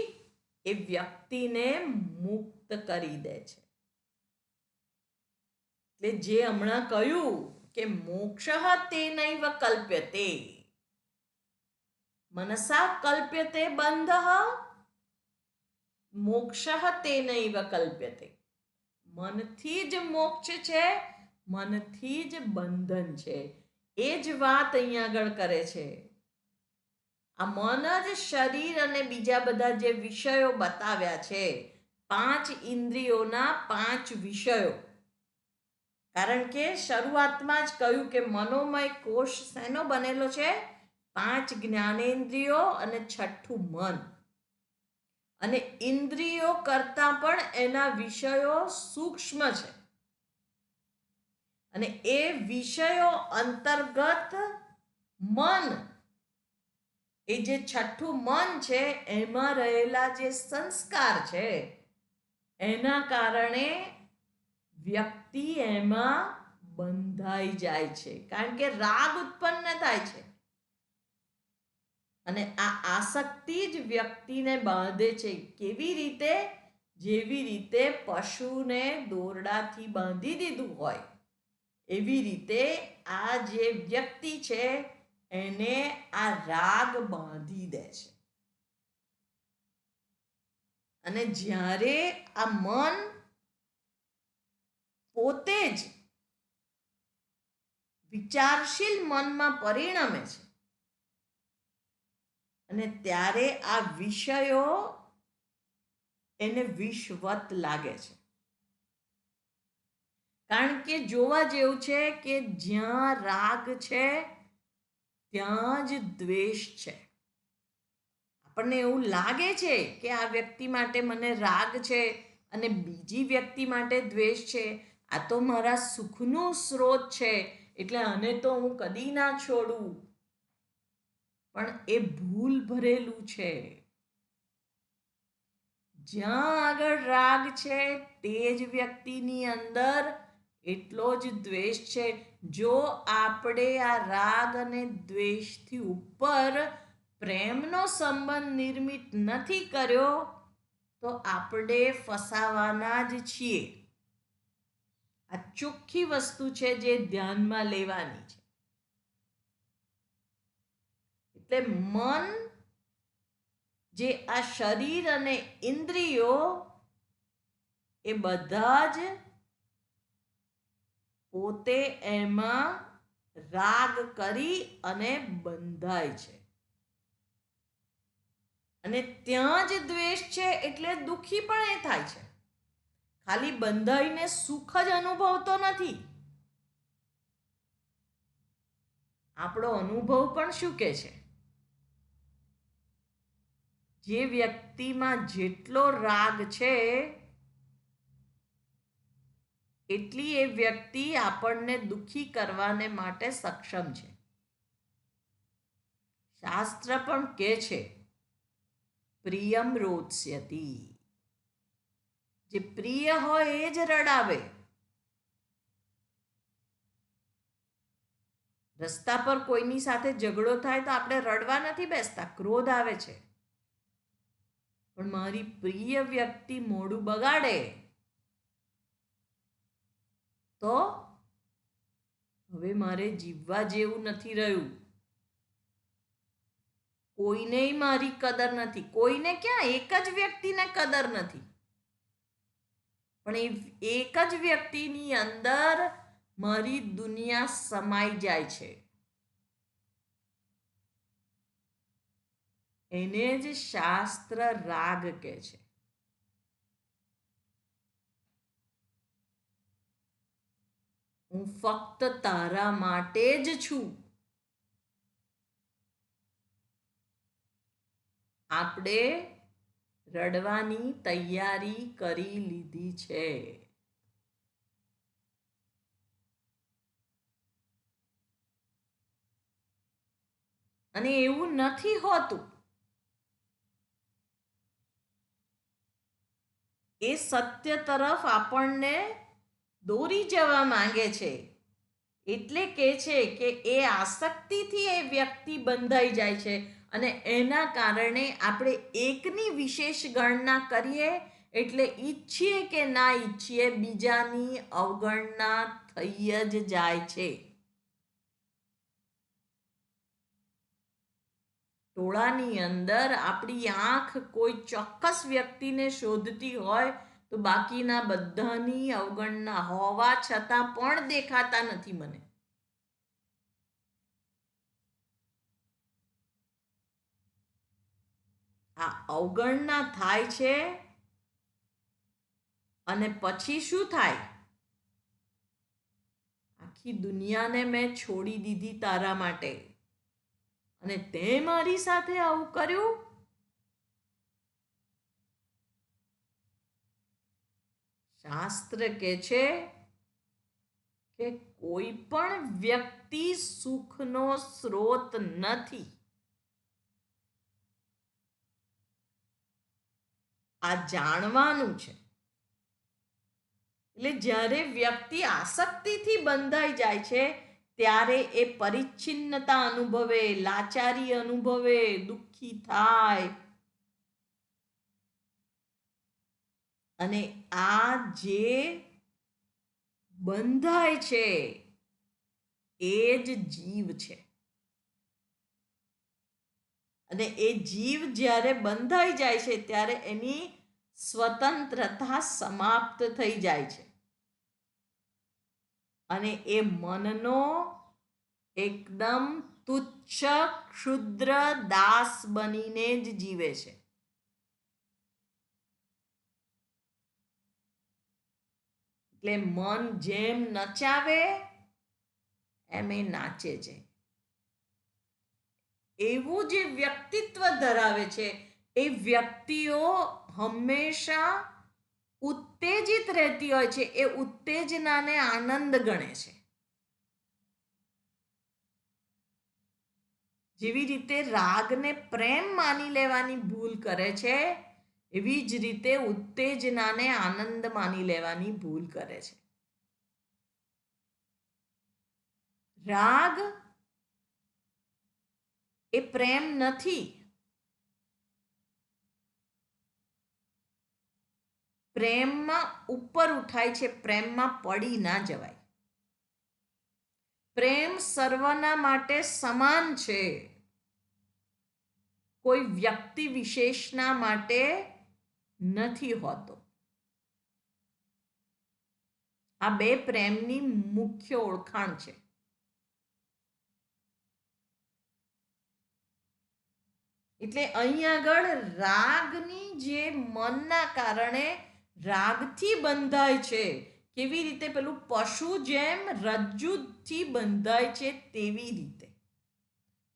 એ વ્યક્તિને મુક્ત કરી દે છે. એટલે જે હમણાં કહ્યું કે મોક્ષ તેનૈવ કલ્પ્યતે, મનસા કલ્પ્યતે બંધ, મોક્ષ તેનૈવ કલ્પ્યતે. મનથી જ મોક્ષ છે, મનથી જ બંધન છે. એ જ વાત અહીંયા આગળ કરે છે. આ મન જ શરીર અને બીજા બધા જે વિષયો બતાવ્યા છે, 5 ઇન્દ્રિયોના 5 વિષયો. કારણ કે શરૂઆતમાં જ કહ્યું કે મનોમય કોષ શેનો બનેલો છે? 5 જ્ઞાનેન્દ્રિયો અને 6ઠું મન. અને ઇન્દ્રિયો કરતા પણ એના વિષયો સૂક્ષ્મ છે. અને એ વિષયો અંતર્ગત મન, એ જે 6ઠું મન છે, એમાં રહેલા જે સંસ્કાર છે, એના કારણે વ્યક્તિ એમાં બંધાઈ જાય છે. કારણ કે રાગ ઉત્પન્ન થાય છે. અને આ આસક્તિ જ વ્યક્તિને બાંધે છે. કેવી રીતે? જેવી રીતે પશુને દોરડાથી બાંધી દીધું હોય, એવી રીતે આ જે વ્યક્તિ છે એને આ રાગ બાંધી દે છે. અને જ્યારે આ મન પોતે જ વિચારશીલ મનમાં પરિણમે છે, અને ત્યારે આ વિષયો એને વિષવત લાગે છે. કારણ કે જોવા જેવું છે કે જ્યાં રાગ છે ત્યાં જ દ્વેષ છે. આપણને એવું લાગે છે કે આ વ્યક્તિ માટે મને રાગ છે અને બીજી વ્યક્તિ માટે દ્વેષ છે. આ તો મારા સુખનું સ્ત્રોત છે, એટલે આને તો હું કદી ના છોડું. પણ એ ભૂલ ભરેલું છે. જ્યાં આગળ રાગ છે તે જ વ્યક્તિની અંદર એટલો જ દ્વેષ છે. જો આપણે આ રાગ અને દ્વેષથી ઉપર પ્રેમનો સંબંધ નિર્મિત નથી કર્યો તો આપણે ફસાવાના જ છીએ. આ ચોખ્ખી વસ્તુ છે જે ધ્યાનમાં લેવાની છે. એટલે મન, જે આ શરીર અને ઇન્દ્રિયો, એ બધા જ પોતે એમાં રાગ કરી અને બંધાય છે, અને ત્યાં જ દ્વેષ છે એટલે દુઃખી પણ એ થાય છે. ખાલી બંધાઈને સુખ જ અનુભવતો નથી. આપણો અનુભવ પણ શું કહે છે? જે વ્યક્તિમાં જેટલો રાગ છે એટલી એ વ્યક્તિ આપણને દુઃખી કરવાને માટે સક્ષમ છે. શાસ્ત્ર પણ કહે છે પ્રિયમ રોત્સ્યતિ. જે પ્રિય હોય એ જ રડાવે. રસ્તા પર કોઈની સાથે ઝઘડો થાય તો આપણે રડવા નથી બેસતા, ક્રોધ આવે છે. પણ મારી પ્રિય વ્યક્તિ મોઢું બગાડે તો હવે મારે જીવવા જેવું નથી રહ્યું. કોઈને મારી કદર નથી. કોઈને ક્યાં, એક જ વ્યક્તિને કદર નથી. પણ એ એક જ વ્યક્તિની અંદર મારી દુનિયા સમાઈ જાય છે. એને જ શાસ્ત્ર રાગ કહે છે. હું ફક્ત તારા માટે જ છું. આપણે રડવાની તૈયારી કરી લીધી છે. અને એવું નથી હોતું. એ સત્ય તરફ આપણને દોરી જવા માંગે છે. એટલે કહે છે કે એ આસક્તિથી એ વ્યક્તિ બંધાઈ જાય છે, અને એના કારણે આપણે એકની વિશેષ ગણના કરીએ એટલે ઈચ્છીએ કે ના ઈચ્છીએ બીજાની અવગણના થઈ જ જાય છે. ટોળાની અંદર આપણી આંખ કોઈ ચોક્કસ વ્યક્તિને શોધતી હોય તો બાકીના બધાની અવગણના હોવા છતાં પણ દેખાતા નથી મને. આ અવગણના થાય છે, અને પછી શું થાય? આખી દુનિયાને મેં છોડી દીધી તારા માટે, અને તે મારી સાથે આવું કર્યું. શાસ્ત્ર કહે છે કે કોઈ પણ વ્યક્તિ સુખનો સ્રોત નથી. આ જાણવાનું છે. એટલે જ્યારે વ્યક્તિ આસક્તિથી બંધાઈ જાય છે ત્યારે એ પરિચ્છિન્નતા અનુભવે, લાચારી અનુભવે, દુઃખી થાય. અને આ જે બંધાય છે એ જ જીવ છે. અને એ જીવ જ્યારે બંધાઈ જાય છે ત્યારે એની સ્વતંત્રતા સમાપ્ત થઈ જાય છે, અને એ મનનો એકદમ તુચ્છ ક્ષુદ્ર દાસ બનીને જ જીવે છે. એટલે મન જેમ નચાવે એમ એ નાચે છે. એવું જે વ્યક્તિત્વ ધરાવે છે એ વ્યક્તિઓ હંમેશા ઉત્તેજિત રહેતી હોય છે. એ ઉત્તેજનાને આનંદ ગણે છે. જેવી રીતે રાગને પ્રેમ માની લેવાની ભૂલ કરે છે, એવી જ રીતે ઉત્તેજનાને આનંદ માની લેવાની ભૂલ કરે છે. રાગ એ પ્રેમ નથી. પ્રેમમાં ઉપર ઉઠાય છે, પ્રેમમાં પડી ના જવાય. પ્રેમ સર્વના માટે સમાન છે, કોઈ વ્યક્તિ વિશેષના માટે નથી હોતો. આ બે પ્રેમની મુખ્ય ઓળખાણ છે. એટલે અહીં આગળ રાગની જે મનના કારણે રાગથી બંધાય છે, કેવી રીતે પેલું પશુ જેમ રજ્જુથી બંધાય છે તેવી રીતે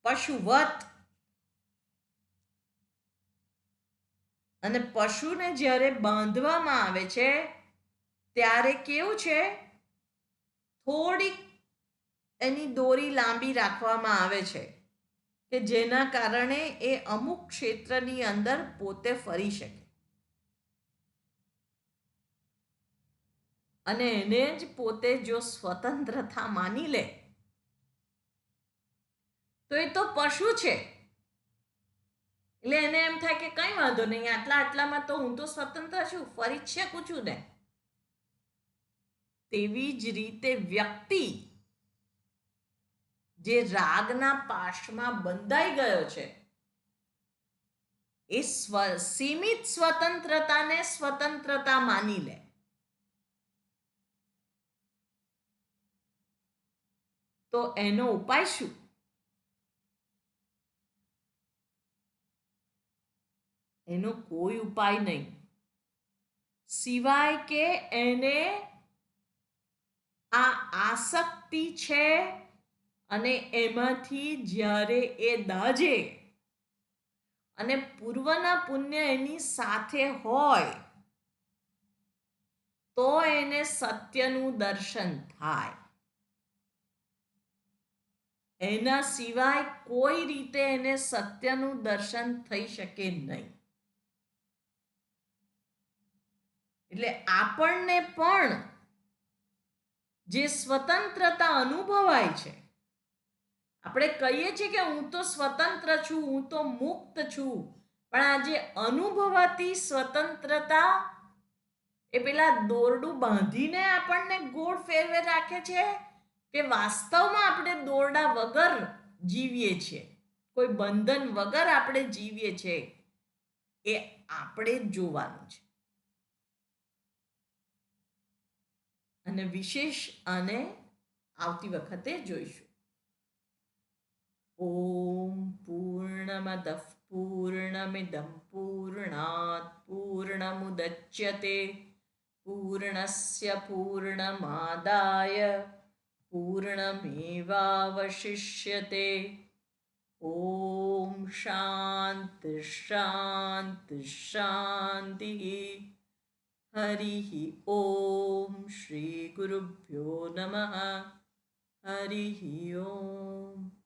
પશુવત. અને પશુને જ્યારે બાંધવામાં આવે છે ત્યારે કેવું છે, થોડીક એની દોરી લાંબી રાખવામાં આવે છે કે જેના કારણે એ અમુક ક્ષેત્રની અંદર પોતે ફરી શકે અને એને જ પોતે જો સ્વતંત્રતા માની લે તો એ તો પશુ છે. એટલે એને એમ થાય કે કંઈ વાંધો નહીં, આટલામાં તો હું તો સ્વતંત્ર છું, ફરી જ શકું છું ને. તેવી જ રીતે વ્યક્તિ જે રાગના પાશમાં બંધાઈ ગયો છે એ સીમિત સ્વતંત્રતાને સ્વતંત્રતા માની લે. તો એનો ઉપાય શું? એનો કોઈ ઉપાય નહીં સિવાય કે એને આ આસક્તિ છે અને એમાંથી જ્યારે એ દાજે અને પૂર્વના પુણ્ય એની સાથે હોય તો એને સત્યનું દર્શન થાય. એના સિવાય કોઈ રીતે એને સત્યનું દર્શન થઈ શકે નહીં. એટલે આપણને પણ જે સ્વતંત્રતા અનુભવાય છે, આપણે કહીએ છીએ કે હું તો સ્વતંત્ર છું, હું તો મુક્ત છું, પણ આ જે અનુભવાતી સ્વતંત્રતા એ પેલા દોરડું બાંધીને આપણને ગોળ ફેરવે રાખે છે કે વાસ્તવમાં આપણે દોરડા વગર જીવીએ છીએ, કોઈ બંધન વગર આપણે જીવીએ છીએ, એ આપણે જ જોવાનું છે. અને વિશેષ આને આવતી વખતે જોઈશું. ઓમ પૂર્ણમદ પૂર્ણમિદં પૂર્ણાત પૂર્ણમુદચ્યતે પૂર્ણસ્ય પૂર્ણમાદાય પૂર્ણમેવાવશિષ્યતે. ઓમ શાંતિ શાંતિ શાંતિ. હરિ ઓમ. શ્રી ગુરુભ્યો નમઃ. હરિ ઓમ.